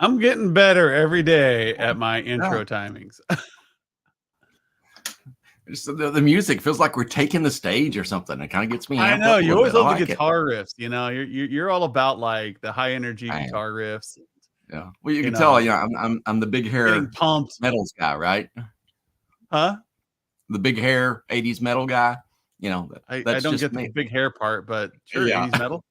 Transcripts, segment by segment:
I'm getting better every day at my intro timings. Just the music feels like we're taking the stage or something. It kind of gets me amped I know up a you little always bit. I love the like guitar riffs. You know, you're all about like the high energy guitar riffs. Yeah. Well, you can know, tell, I'm the big hair getting pumped. metals guy, right? Huh? The big hair 80s metal guy. You know, I that's don't just get me. the big hair part, but sure, Yeah. 80s metal.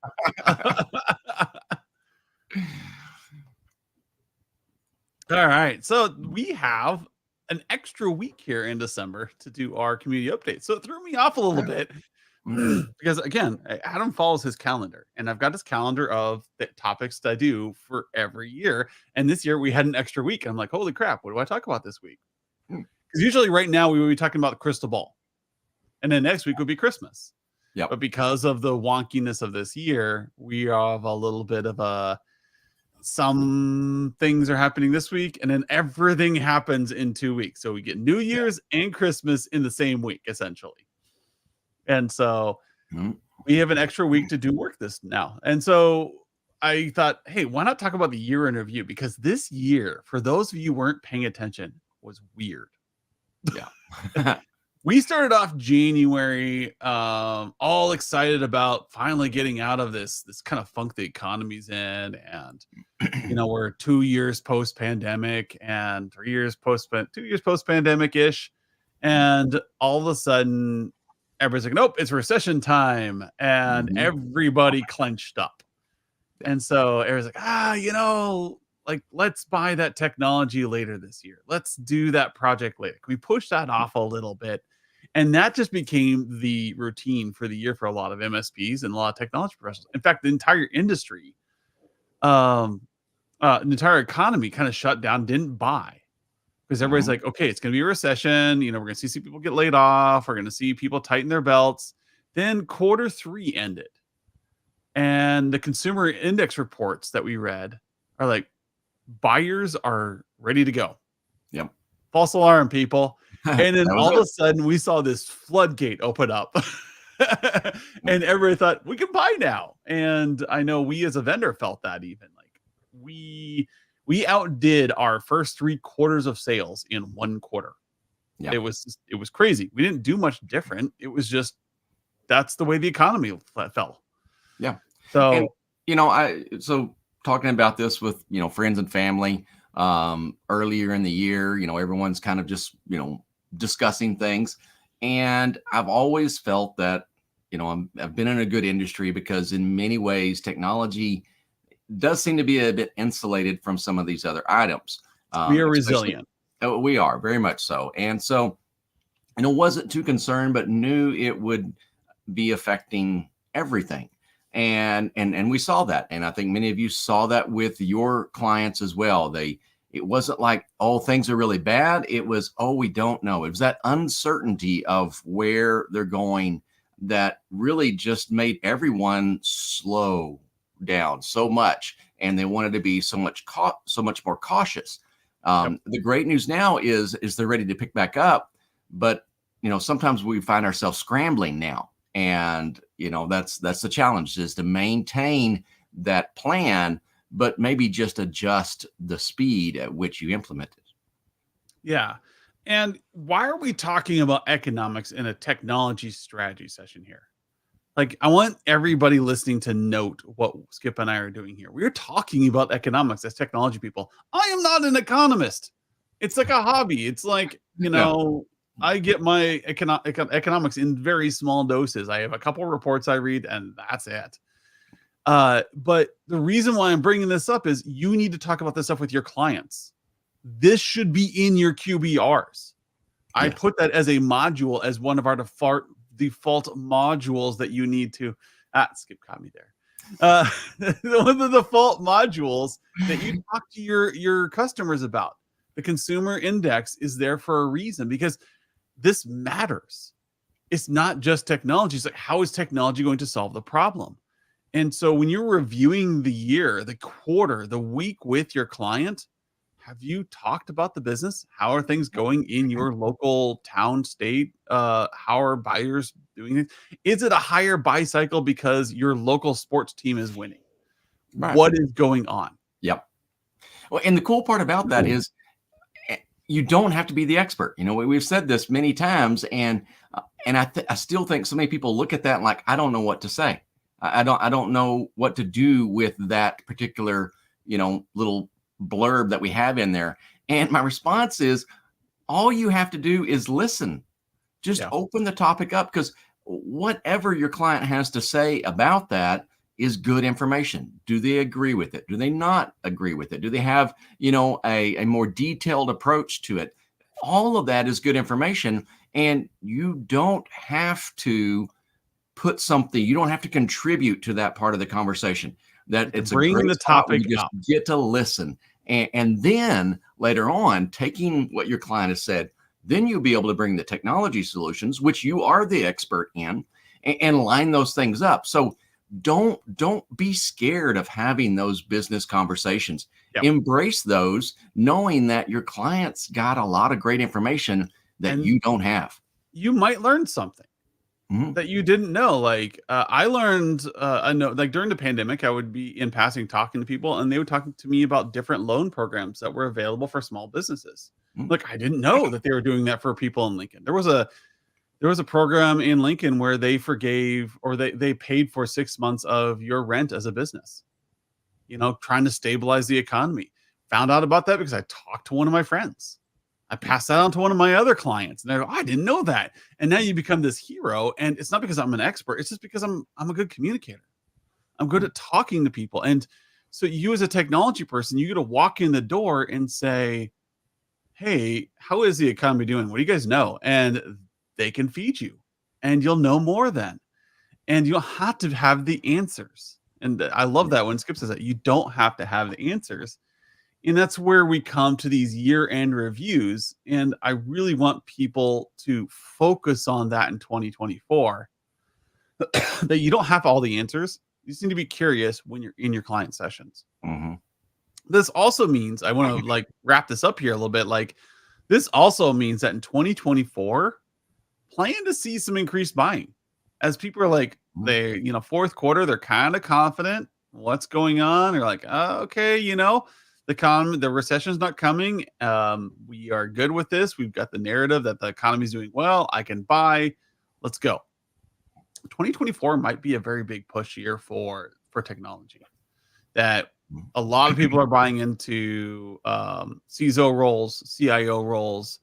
All right. So we have an extra week here in December to do our community update. So it threw me off a little bit because, again, Adam follows his calendar, and I've got this calendar of the topics that I do for every year. And this year we had an extra week. I'm like, holy crap, what do I talk about this week? Because usually right now we would be talking about the crystal ball, and then next week would be Christmas. Yep. But because of the wonkiness of this year, we have a little bit of some things are happening this week, and then everything happens in 2 weeks. So we get New Year's and Christmas in the same week, essentially. And so we have an extra week to do work this now. And so I thought, hey, why not talk about the year in review? Because this year, for those of you who weren't paying attention, was weird. Yeah. We started off January all excited about finally getting out of this kind of funk the economy's in, and we're 2 years post pandemic and 2 years post pandemic ish, and all of a sudden everybody's like, nope, it's recession time, and everybody clenched up, and so everyone's like, like, let's buy that technology later this year. Let's do that project later. Can we push that off a little bit? And that just became the routine for the year for a lot of MSPs and a lot of technology professionals. In fact, the entire industry, the entire economy kind of shut down, didn't buy, because everybody's like, okay, it's going to be a recession. We're going to see people get laid off. We're going to see people tighten their belts. Then Q3 ended, and the consumer index reports that we read are like, buyers are ready to go. Yep. False alarm, people. And then all of a sudden we saw this floodgate open up and everybody thought we can buy now. And I know we as a vendor felt that, even like we outdid our first 3 quarters of sales in 1 quarter. Yeah. It was crazy. We didn't do much different. It was just, that's the way the economy fell. Yeah. So, and, so talking about this with, friends and family, earlier in the year, everyone's kind of just, discussing things. And I've always felt that, I've been in a good industry because in many ways, technology does seem to be a bit insulated from some of these other items. We are resilient. We are very much so. And so, wasn't too concerned, but knew it would be affecting everything. And we saw that. And I think many of you saw that with your clients as well. It wasn't like, oh, things are really bad. It was, oh, we don't know. It was that uncertainty of where they're going that really just made everyone slow down so much. And they wanted to be so much more cautious. The great news now is they're ready to pick back up. But, sometimes we find ourselves scrambling now. And, that's the challenge, is to maintain that plan, but maybe just adjust the speed at which you implement it. Yeah. And why are we talking about economics in a technology strategy session here? Like, I want everybody listening to note what Skip and I are doing here. We're talking about economics as technology people. I am not an economist. It's like a hobby. It's like, I get my economics in very small doses. I have a couple reports I read, and that's it. But the reason why I'm bringing this up is you need to talk about this stuff with your clients. This should be in your QBRs. I put that as a module, as one of our default modules that you need to. Skip caught me there. One of the default modules that you talk to your customers about. The consumer index is there for a reason, because this matters. It's not just technology. It's like, how is technology going to solve the problem? And so when you're reviewing the year, the quarter, the week with your client, have you talked about the business? How are things going in your local town, state? How are buyers doing it? Is it a higher buy cycle because your local sports team is winning? Right. What is going on? Yep. Well, and the cool part about that is you don't have to be the expert. We've said this many times, and I still think so many people look at that and like, I don't know what to say. I don't know what to do with that particular, little blurb that we have in there. And my response is, all you have to do is listen. Just open the topic up, because whatever your client has to say about that is good information. Do they agree with it? Do they not agree with it? Do they have, a more detailed approach to it? All of that is good information, and you don't have to put something, you don't have to contribute to that part of the conversation. That it's a Bring great the spot where topic you just up. get to listen. And then later on, taking what your client has said, then you'll be able to bring the technology solutions, which you are the expert in, and line those things up. So don't be scared of having those business conversations. Yep. Embrace those, knowing that your client's got a lot of great information that you don't have. You might learn something that you didn't know. Like I learned, like during the pandemic, I would be in passing talking to people, and they would talk to me about different loan programs that were available for small businesses. Like I didn't know that they were doing that for people in Lincoln. There was a program in Lincoln where they forgave, or they paid for 6 months of your rent as a business, trying to stabilize the economy. Found out about that because I talked to one of my friends. I passed that on to one of my other clients, and they're like, oh, I didn't know that. And now you become this hero. And it's not because I'm an expert. It's just because I'm a good communicator. I'm good at talking to people. And so you, as a technology person, you get to walk in the door and say, hey, how is the economy doing? What do you guys know? And they can feed you, and you'll know more then. And you don't have to have the answers. And I love that when Skip says that you don't have to have the answers. And that's where we come to these year-end reviews. And I really want people to focus on that in 2024, that you don't have all the answers. You just need to be curious when you're in your client sessions. This also means, I want to wrap this up here a little bit. This also means that in 2024, plan to see some increased buying, as people are fourth quarter, they're kind of confident what's going on. They're like, oh, okay, the recession's not coming. We are good with this. We've got the narrative that the economy is doing well. I can buy. Let's go. 2024 might be a very big push year for technology. That a lot of people are buying into CISO roles, CIO roles,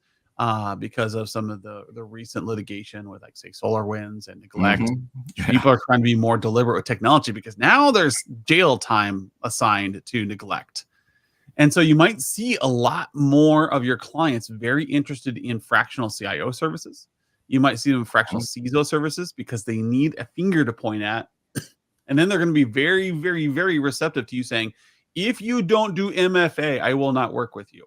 because of some of the recent litigation with, say, SolarWinds and neglect. People are trying to be more deliberate with technology because now there's jail time assigned to neglect. And so you might see a lot more of your clients very interested in fractional CIO services. You might see them in fractional CISO services because they need a finger to point at. And then they're going to be very, very, very receptive to you saying, if you don't do MFA, I will not work with you.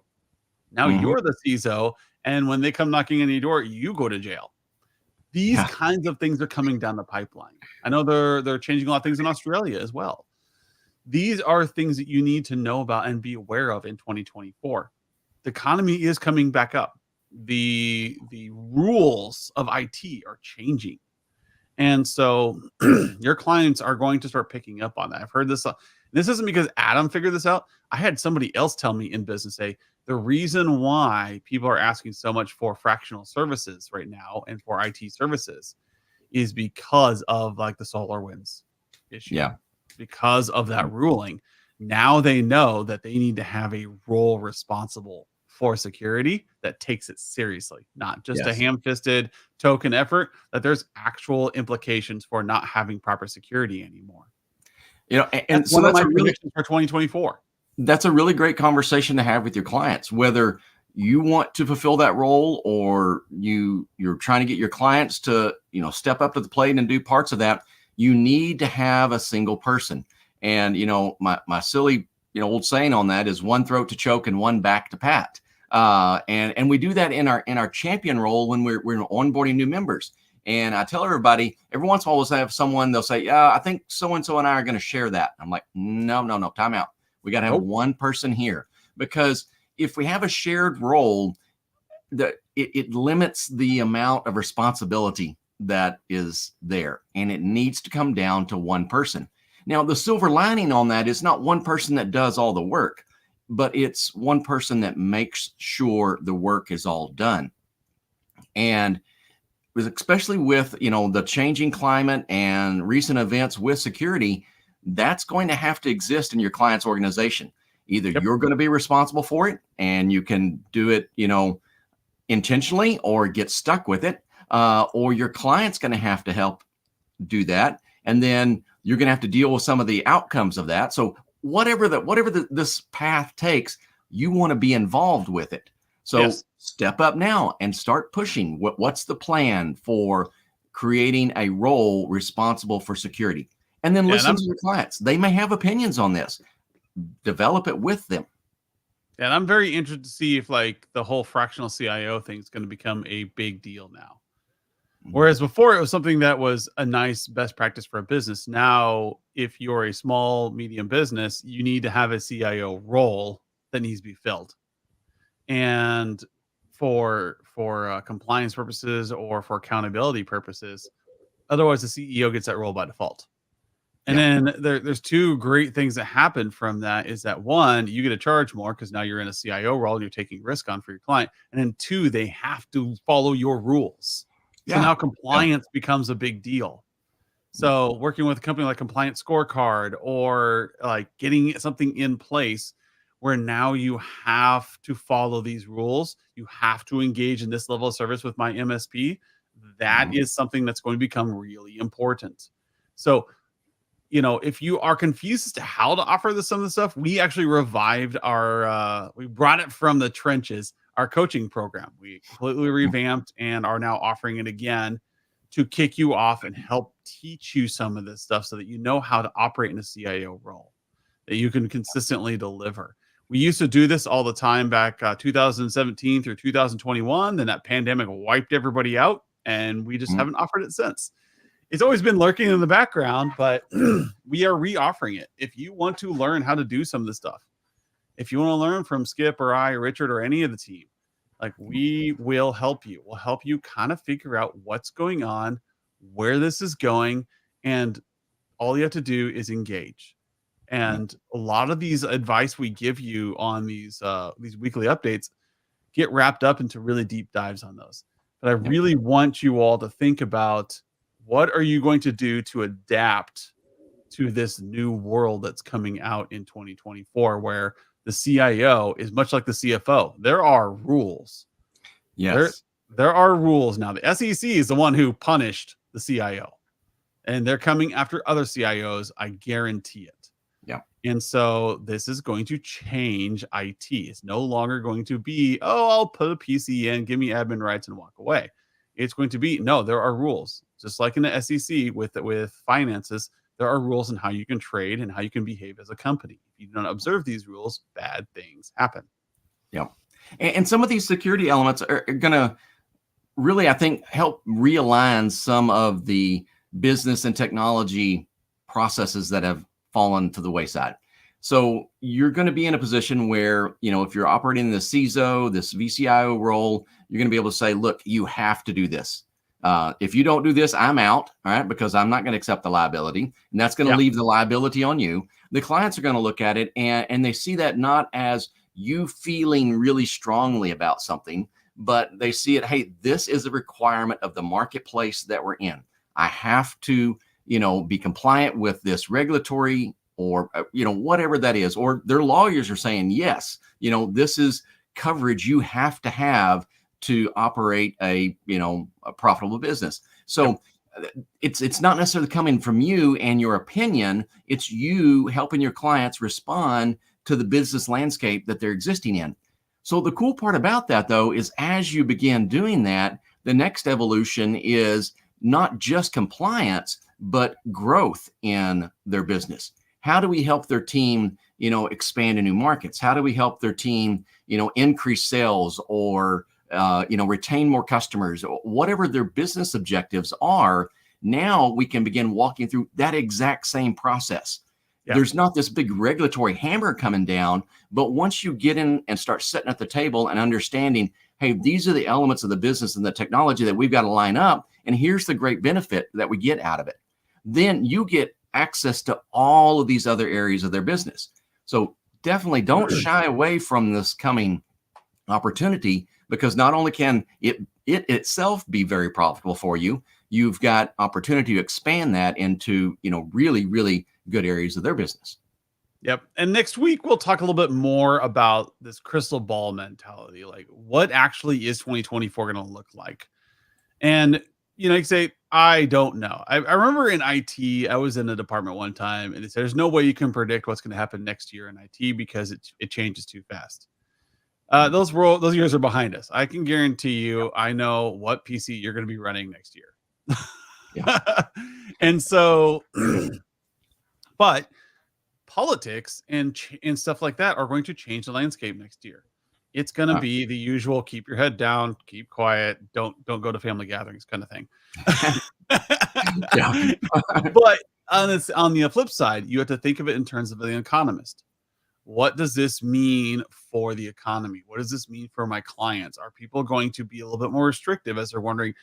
Now you're the CISO. And when they come knocking on your door, you go to jail. These kinds of things are coming down the pipeline. I know they're changing a lot of things in Australia as well. These are things that you need to know about and be aware of in 2024. The economy is coming back up. The rules of IT are changing. And so your clients are going to start picking up on that. I've heard this. This isn't because Adam figured this out. I had somebody else tell me in business, say, the reason why people are asking so much for fractional services right now and for IT services is because of the SolarWinds issue. Yeah. Because of that ruling. Now they know that they need to have a role responsible for security that takes it seriously, not just a ham-fisted token effort, that there's actual implications for not having proper security anymore. And so that's really for 2024. That's a really great conversation to have with your clients, whether you want to fulfill that role or you're trying to get your clients to, step up to the plate and do parts of that. You need to have a single person. And, my silly, old saying on that is one throat to choke and one back to pat. And we do that in our champion role when we're onboarding new members. And I tell everybody, every once in a while we'll have someone, they'll say, yeah, I think so-and-so and I are going to share that. I'm like, no, time out. We got to have one person here, because if we have a shared role, it limits the amount of responsibility that is there, and it needs to come down to one person. Now, the silver lining on that is not one person that does all the work. but it's one person that makes sure the work is all done. And especially with, the changing climate and recent events with security, that's going to have to exist in your client's organization. Either Yep. you're going to be responsible for it and you can do it, intentionally, or get stuck with it, or your client's going to have to help do that. And then you're going to have to deal with some of the outcomes of that. So whatever this path takes, you want to be involved with it. So Yes. step up now and start pushing. What's the plan for creating a role responsible for security? And then listen to your clients. They may have opinions on this. Develop it with them. And I'm very interested to see if like the whole fractional CIO thing is going to become a big deal now. Whereas before it was something that was a nice best practice for a business. Now, if you're a small, medium business, you need to have a CIO role that needs to be filled. And for compliance purposes or for accountability purposes, otherwise the CEO gets that role by default. And then there's two great things that happen from that is that one, you get to charge more because now you're in a CIO role and you're taking risk on for your client. And then two, they have to follow your rules. So now compliance becomes a big deal. So working with a company like Compliance Scorecard or like getting something in place where now you have to follow these rules, you have to engage in this level of service with my MSP. That is something that's going to become really important. So, if you are confused as to how to offer some of the stuff, we actually revived we brought it from the trenches, our coaching program. We completely revamped and are now offering it again to kick you off and help teach you some of this stuff so that you know how to operate in a CIO role, that you can consistently deliver. We used to do this all the time back 2017 through 2021. Then that pandemic wiped everybody out and we just haven't offered it since. It's always been lurking in the background, but we are re-offering it. If you want to learn how to do some of this stuff, if you want to learn from Skip or I or Richard or any of the team, like we will help you. We'll help you kind of figure out what's going on, where this is going, and all you have to do is engage. And a lot of these advice we give you on these weekly updates get wrapped up into really deep dives on those. But I really want you all to think about, what are you going to do to adapt to this new world that's coming out in 2024, where the CIO is much like the CFO? There are rules. Yes. There are rules now. The SEC is the one who punished the CIO, and they're coming after other CIOs. I guarantee it. Yeah. And so this is going to change IT. It's no longer going to be, oh, I'll put a PC in, give me admin rights and walk away. It's going to be, no, there are rules. Just like in the SEC with finances, there are rules on how you can trade and how you can behave as a company. If you don't observe these rules, bad things happen. Yeah. And some of these security elements are going to really, I think, help realign some of the business and technology processes that have fallen to the wayside. So you're going to be in a position where, if you're operating in the CISO, this VCIO role, you're going to be able to say, look, you have to do this. If you don't do this, I'm out, all right, because I'm not going to accept the liability. And that's going to leave the liability on you. The clients are going to look at it and they see that not as you feeling really strongly about something, but they see it, hey, this is a requirement of the marketplace that we're in. I have to, be compliant with this regulatory or, whatever that is, or their lawyers are saying, yes, this is coverage you have to have to operate a profitable business. So it's not necessarily coming from you and your opinion. It's you helping your clients respond to the business landscape that they're existing in. So the cool part about that, though, is as you begin doing that, the next evolution is not just compliance, but growth in their business. How do we help their team, expand to new markets? How do we help their team, increase sales or, retain more customers, or whatever their business objectives are? Now we can begin walking through that exact same process. There's not this big regulatory hammer coming down, but once you get in and start sitting at the table and understanding, hey, these are the elements of the business and the technology that we've got to line up, and here's the great benefit that we get out of it, then you get access to all of these other areas of their business. So definitely don't shy away from this coming opportunity, because not only can it itself be very profitable for you, you've got opportunity to expand that into, really, really good areas of their business. Yep. And next week, we'll talk a little bit more about this crystal ball mentality. Like, what actually is 2024 going to look like? And, you say, I don't know. I remember in IT, I was in a department one time and it said, there's no way you can predict what's going to happen next year in IT because it changes too fast. Those years are behind us. I can guarantee you, I know what PC you're going to be running next year. Yeah. And so, but politics and stuff like that are going to change the landscape next year. It's going to be the usual: keep your head down, keep quiet, don't go to family gatherings kind of thing. Yeah. But on the flip side, you have to think of it in terms of an economist. What does this mean for the economy? What does this mean for my clients? Are people going to be a little bit more restrictive as they're wondering,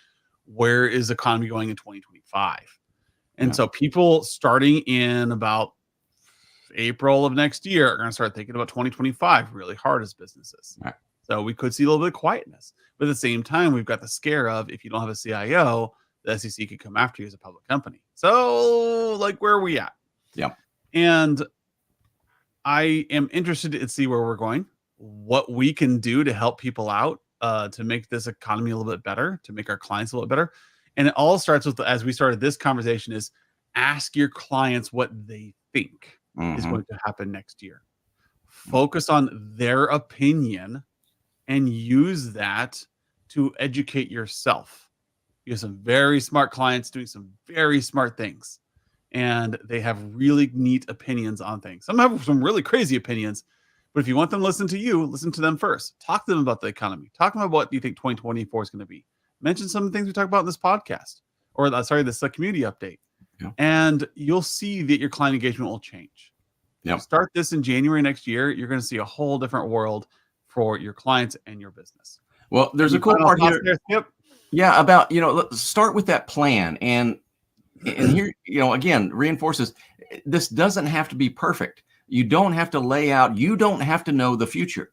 where is the economy going in 2025? And so people starting in about April of next year are going to start thinking about 2025 really hard as businesses. Right. So we could see a little bit of quietness. But at the same time, we've got the scare of, if you don't have a CIO, the SEC could come after you as a public company. So, where are we at? Yeah. And I am interested to see where we're going, what we can do to help people out, to make this economy a little bit better, to make our clients a little bit better. And it all starts with, as we started this conversation, is ask your clients what they think is going to happen next year. Focus on their opinion and use that to educate yourself. You have some very smart clients doing some very smart things, and they have really neat opinions on things. Some have some really crazy opinions, but if you want them to listen to you, listen to them first. Talk to them about the economy. Talk to them about what you think 2024 is going to be. Mention some of the things we talk about in this podcast, or this community update. Yeah. And you'll see that your client engagement will change. Yep. Start this in January next year. You're going to see a whole different world for your clients and your business. Well, there's a cool part here. Yep. Yeah, about, let's start with that plan. And here, again, reinforces, this doesn't have to be perfect. You don't have to lay out, you don't have to know the future.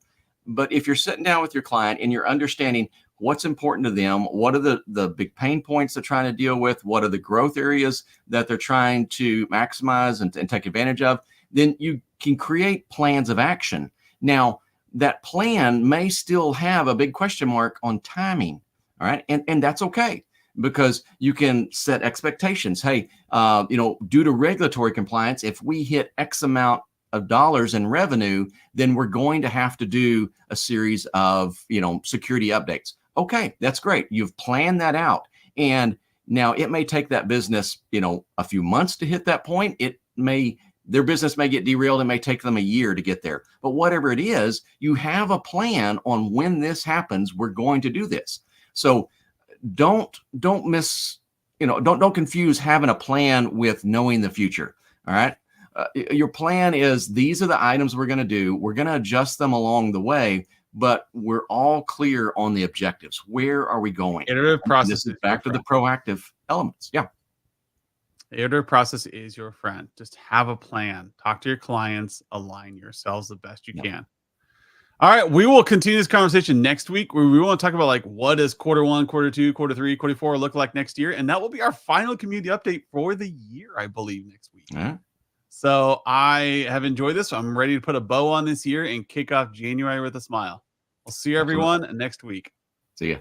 But if you're sitting down with your client and you're understanding what's important to them, what are the big pain points they're trying to deal with, what are the growth areas that they're trying to maximize and take advantage of, then you can create plans of action. Now, that plan may still have a big question mark on timing. All right. And that's okay, because you can set expectations. Hey, due to regulatory compliance, if we hit X amount of dollars in revenue, then we're going to have to do a series of, security updates. Okay, that's great. You've planned that out. And now it may take that business, a few months to hit that point. Their business may get derailed. It may take them a year to get there. But whatever it is, you have a plan on when this happens. We're going to do this. So don't confuse having a plan with knowing the future. All right. Your plan is, these are the items we're going to do. We're going to adjust them along the way, but we're all clear on the objectives. Where are we going? Iterative process. This is back to the proactive elements. Yeah. The iterative process is your friend. Just have a plan. Talk to your clients. Align yourselves the best you can. All right. We will continue this conversation next week, where we want to talk about what does quarter 1, quarter 2, quarter 3, quarter 4 look like next year. And that will be our final community update for the year, I believe, next week. So I have enjoyed this. I'm ready to put a bow on this year and kick off January with a smile. We'll see everyone next week. See ya.